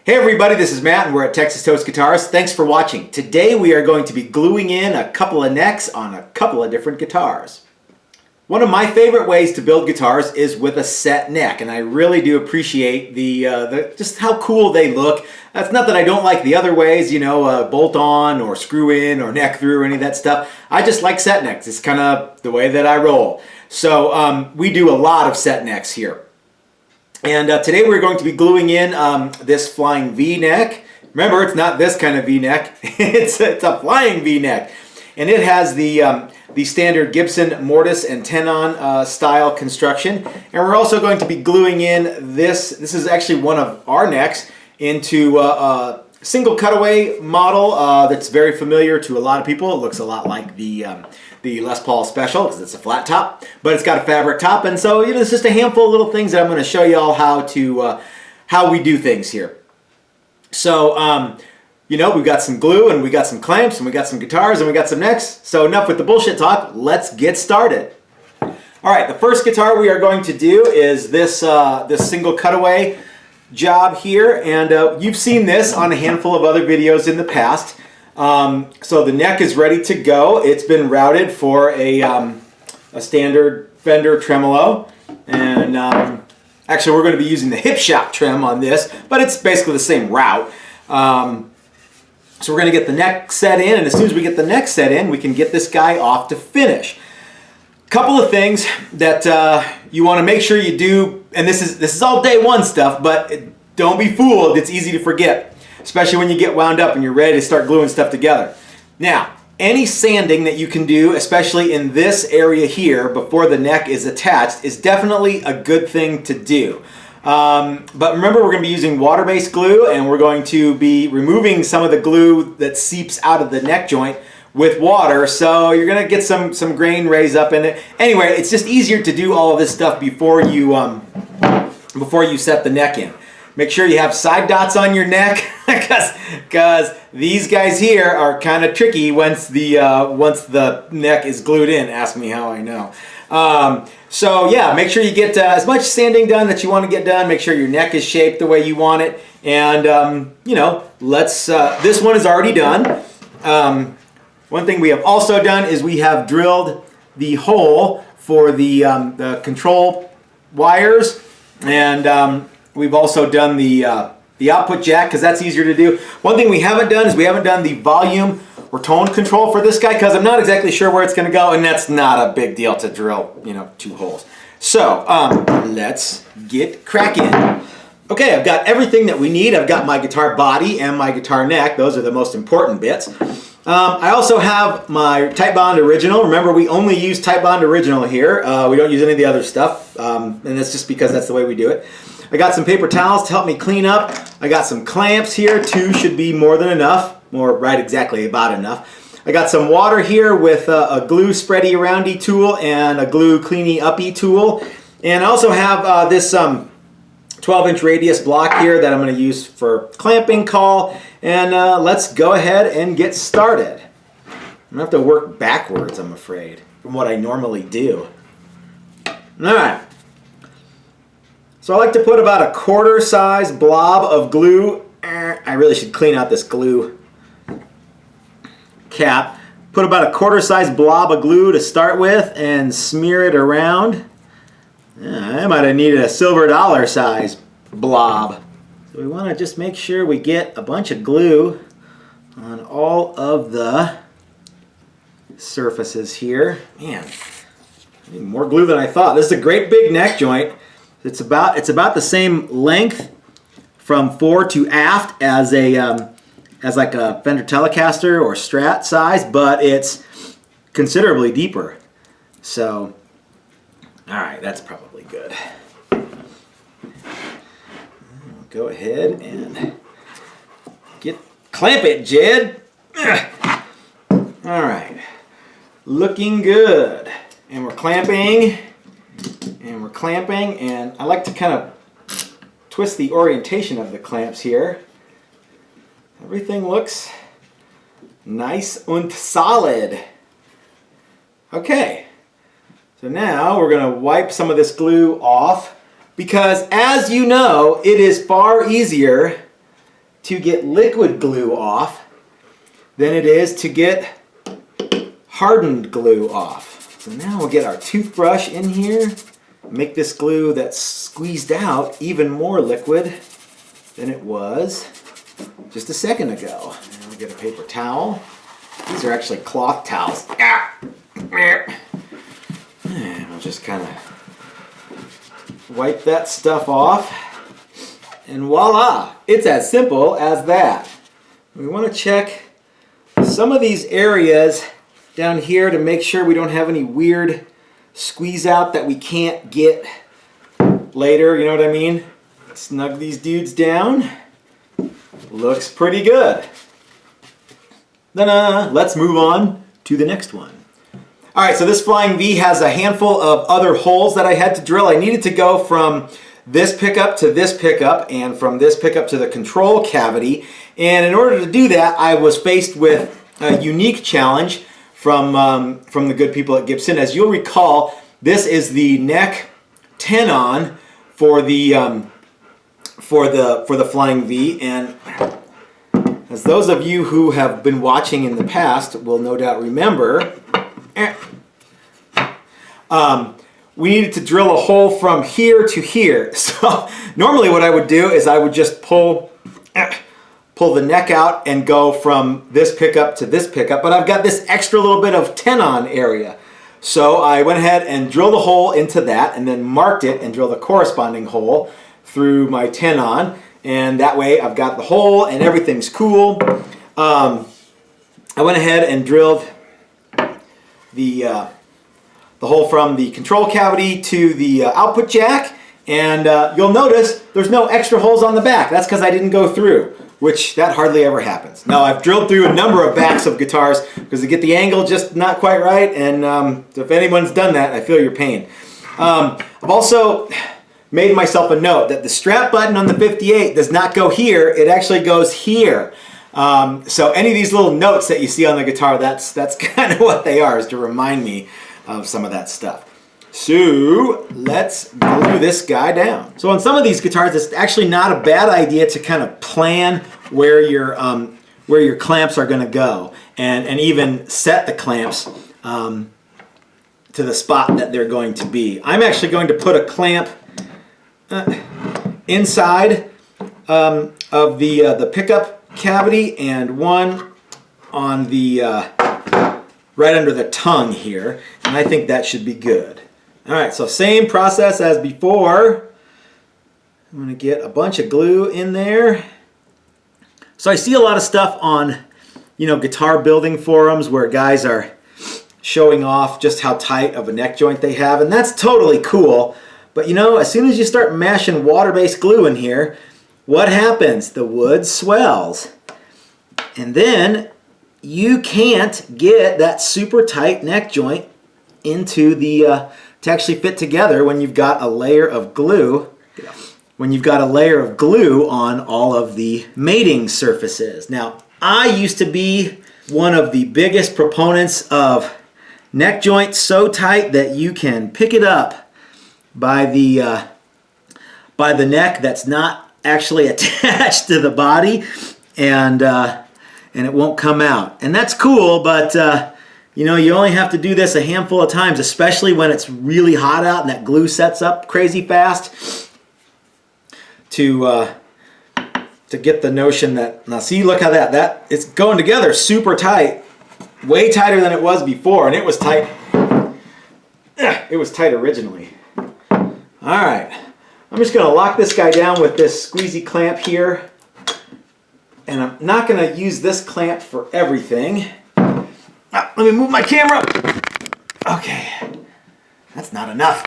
Hey everybody, this is Matt and we're at Texas Toast Guitars. Thanks for watching. Today we are going to be gluing in a couple of necks on a couple of different guitars. One of my favorite ways to build guitars is with a set neck, and I really do appreciate the just how cool they look. That's not that I don't like the other ways, you know, bolt on or screw in or neck through or any of that stuff. I just like set necks. It's kind of the way that I roll. So we do a lot of set necks here. And today we're going to be gluing in this flying V-neck. Remember, it's not this kind of V-neck. it's a flying V-neck. And it has the standard Gibson mortise and tenon style construction. And we're also going to be gluing in this. This is actually one of our necks into a single cutaway model that's very familiar to a lot of people. It looks a lot like the Les Paul Special because it's a flat top, but it's got a fabric top, and so it's just a handful of little things that I'm going to show you all how we do things here. So we've got some glue and we got some clamps and we got some guitars and we got some necks. So enough with the bullshit talk. Let's get started. All right, the first guitar we are going to do is this single cutaway job here, and you've seen this on a handful of other videos in the past. So the neck is ready to go. It's been routed for a standard Fender tremolo, and actually we're going to be using the Hipshot trim on this, but it's basically the same route. So we're going to get the neck set in, and as soon as we get the neck set in, we can get this guy off to finish. Couple of things that you want to make sure you do, and this is all day one stuff, but don't be fooled. It's easy to forget, especially when you get wound up and you're ready to start gluing stuff together. Now, any sanding that you can do, especially in this area here before the neck is attached, is definitely a good thing to do. But remember, we're going to be using water-based glue, and we're going to be removing some of the glue that seeps out of the neck joint with water, so you're going to get some grain raise up in it. Anyway, it's just easier to do all of this stuff before you set the neck in. Make sure you have side dots on your neck because these guys here are kind of tricky once the neck is glued in. Ask me how I know. So yeah, make sure you get as much sanding done that you want to get done. Make sure your neck is shaped the way you want it, and this one is already done. One thing we have also done is we have drilled the hole for the control wires, and we've also done the output jack because that's easier to do. One thing we haven't done is we haven't done the volume or tone control for this guy because I'm not exactly sure where it's going to go, and that's not a big deal to drill, 2 holes. So let's get cracking. Okay, I've got everything that we need. I've got my guitar body and my guitar neck. Those are the most important bits. I also have my Titebond Original. Remember, we only use Titebond Original here. We don't use any of the other stuff, and that's just because that's the way we do it. I got some paper towels to help me clean up. I got some clamps here. 2 should be more than enough. Exactly about enough. I got some water here with a glue spready aroundy tool and a glue cleany uppy tool. And I also have this 12-inch radius block here that I'm going to use for clamping call. And let's go ahead and get started. I'm going to have to work backwards, I'm afraid, from what I normally do. All right. So I like to put about a quarter-size blob of glue. I really should clean out this glue cap. Put about a quarter-size blob of glue to start with and smear it around. I might have needed a silver dollar size blob. So we want to just make sure we get a bunch of glue on all of the surfaces here. Man, I need more glue than I thought. This is a great big neck joint. It's about the same length from fore to aft as like a Fender Telecaster or Strat size, but it's considerably deeper. So, all right, that's probably good. Go ahead and clamp it, Jed. All right, looking good. And we're clamping, and I like to kind of twist the orientation of the clamps here. Everything looks nice and solid. Okay, so now we're going to wipe some of this glue off because, as you know, it is far easier to get liquid glue off than it is to get hardened glue off. So now we'll get our toothbrush in here, make this glue that's squeezed out even more liquid than it was just a second ago. And we'll get a paper towel. These are actually cloth towels. And we'll just kind of wipe that stuff off. And voila, it's as simple as that. We want to check some of these areas down here to make sure we don't have any weird squeeze out that we can't get later, you know what I mean? Snug these dudes down. Looks pretty good. Ta-da! Let's move on to the next one. All right, so this Flying V has a handful of other holes that I had to drill. I needed to go from this pickup to this pickup and from this pickup to the control cavity. And in order to do that, I was faced with a unique challenge from the good people at Gibson. As you'll recall, this is the neck tenon for the Flying V, and as those of you who have been watching in the past will no doubt remember, we needed to drill a hole from here to here. So normally what I would do is I would just pull the neck out and go from this pickup to this pickup, but I've got this extra little bit of tenon area. So I went ahead and drilled a hole into that and then marked it and drilled a corresponding hole through my tenon, and that way I've got the hole and everything's cool. I went ahead and drilled the hole from the control cavity to the output jack, and you'll notice there's no extra holes on the back. That's because I didn't go through, which that hardly ever happens. Now, I've drilled through a number of backs of guitars because to get the angle just not quite right, and so if anyone's done that, I feel your pain. I've also made myself a note that the strap button on the 58 does not go here, it actually goes here. So any of these little notes that you see on the guitar, that's kind of what they are, is to remind me of some of that stuff. So let's glue this guy down. So on some of these guitars, it's actually not a bad idea to kind of plan where your clamps are going to go, and even set the clamps to the spot that they're going to be. I'm actually going to put a clamp inside of the pickup cavity and one on the right under the tongue here, and I think that should be good. All right, so same process as before. I'm going to get a bunch of glue in there. So I see a lot of stuff on, guitar building forums where guys are showing off just how tight of a neck joint they have, and that's totally cool. But as soon as you start mashing water-based glue in here, what happens? The wood swells. And then you can't get that super tight neck joint into the to actually fit together when you've got a layer of glue. When you've got a layer of glue on all of the mating surfaces. Now, I used to be one of the biggest proponents of neck joints so tight that you can pick it up by the neck that's not actually attached to the body, and it won't come out. And that's cool, but you only have to do this a handful of times, especially when it's really hot out and that glue sets up crazy fast, to get the notion that, now see, look how that it's going together super tight, way tighter than it was before, and it was tight. It was tight originally. All right, I'm just going to lock this guy down with this squeezy clamp here, and I'm not going to use this clamp for everything. Let me move my camera. Okay, that's not enough.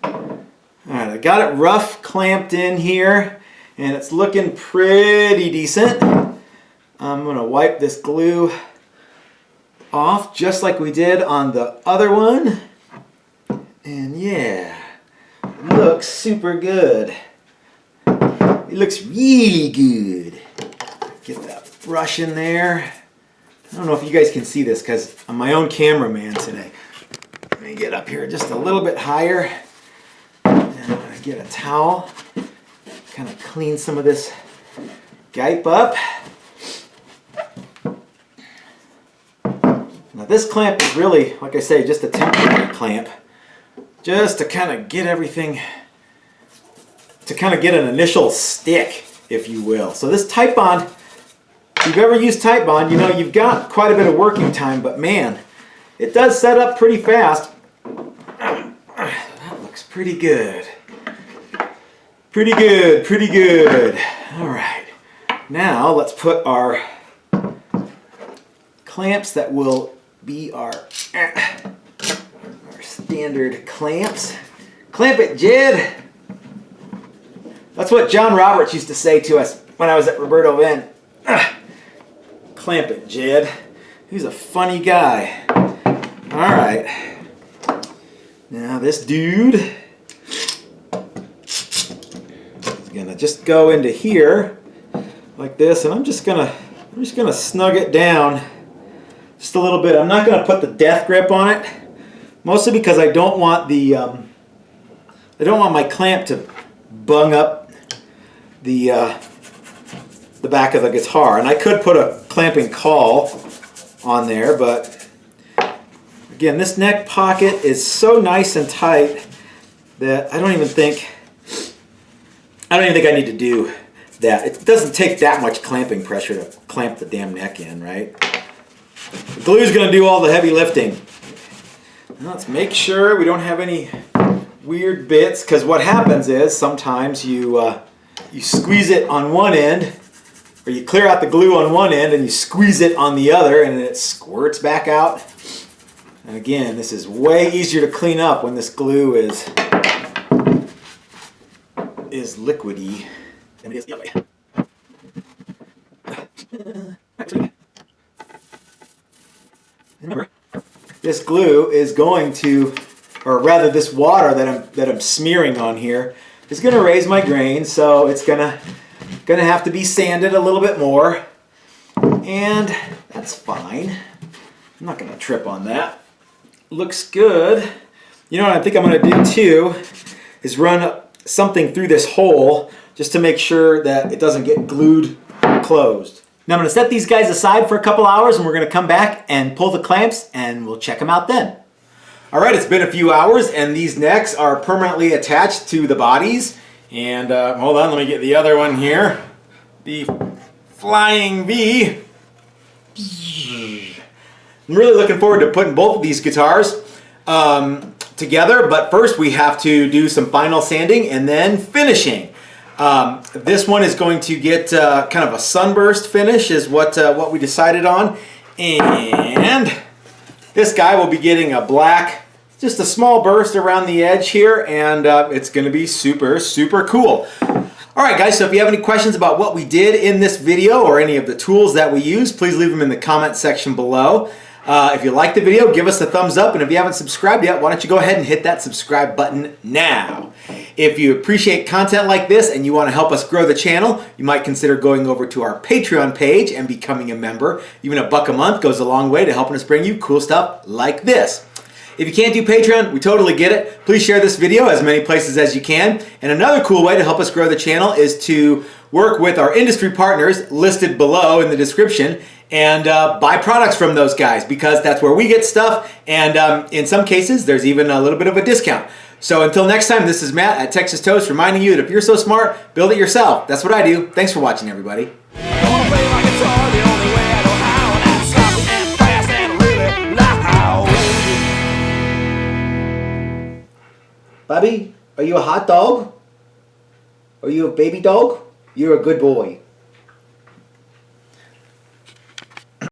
All right, I got it rough clamped in here, and it's looking pretty decent. I'm going to wipe this glue off just like we did on the other one. And yeah, it looks super good. It looks really good. Get that brush in there. I don't know if you guys can see this because I'm my own cameraman today. Let me get up here just a little bit higher. And I'm going to get a towel, kind of clean some of this Gipe up. Now this clamp is really, like I say, just a temporary clamp. Just to kind of get everything, to kind of get an initial stick, if you will. So this tight bond, if you've ever used tight bond, you know you've got quite a bit of working time, but man, it does set up pretty fast. That looks pretty good. Pretty good, pretty good. All right, now let's put our clamps that will be our standard clamps. Clamp it, Jed. That's what John Roberts used to say to us when I was at Roberto Venn. Clamp it, Jed. He's a funny guy. All right. Now this dude is gonna just go into here like this, and I'm just gonna snug it down just a little bit. I'm not gonna put the death grip on it, mostly because I don't want the I don't want my clamp to bung up the back of the guitar. And I could put a clamping caul on there, but again, this neck pocket is so nice and tight that I don't even think I need to do that. It doesn't take that much clamping pressure to clamp the damn neck in, right? The glue's going to do all the heavy lifting. Now let's make sure we don't have any weird bits, because what happens is sometimes you squeeze it on one end, or you clear out the glue on one end and you squeeze it on the other, and it squirts back out. And again, this is way easier to clean up when this glue is liquidy than it is the other way. Actually, remember, this glue is going to, or rather this water that I'm smearing on here is going to raise my grain, so it's gonna have to be sanded a little bit more, and that's fine. I'm not gonna trip on that. Looks good. You know what I think I'm gonna do too is run something through this hole just to make sure that it doesn't get glued closed. Now I'm gonna set these guys aside for a couple hours, and we're gonna come back and pull the clamps, and we'll check them out then. All right, it's been a few hours, and these necks are permanently attached to the bodies. And hold on, let me get the other one here. The Flying V. I'm really looking forward to putting both of these guitars together, but first we have to do some final sanding and then finishing. This one is going to get kind of a sunburst finish is what we decided on. And this guy will be getting a black, just a small burst around the edge here, and it's going to be super, super cool. All right, guys, so if you have any questions about what we did in this video or any of the tools that we used, please leave them in the comment section below. If you liked the video, give us a thumbs up, and if you haven't subscribed yet, why don't you go ahead and hit that subscribe button now. If you appreciate content like this and you want to help us grow the channel, you might consider going over to our Patreon page and becoming a member. Even $1 a month goes a long way to helping us bring you cool stuff like this. If you can't do Patreon, we totally get it. Please share this video as many places as you can. And another cool way to help us grow the channel is to work with our industry partners listed below in the description and buy products from those guys, because that's where we get stuff, and in some cases there's even a little bit of a discount. So until next time, this is Matt at Texas Toast reminding you that if you're so smart, build it yourself. That's what I do. Thanks for watching, everybody. Bobby, are you a hot dog? Are you a baby dog? You're a good boy.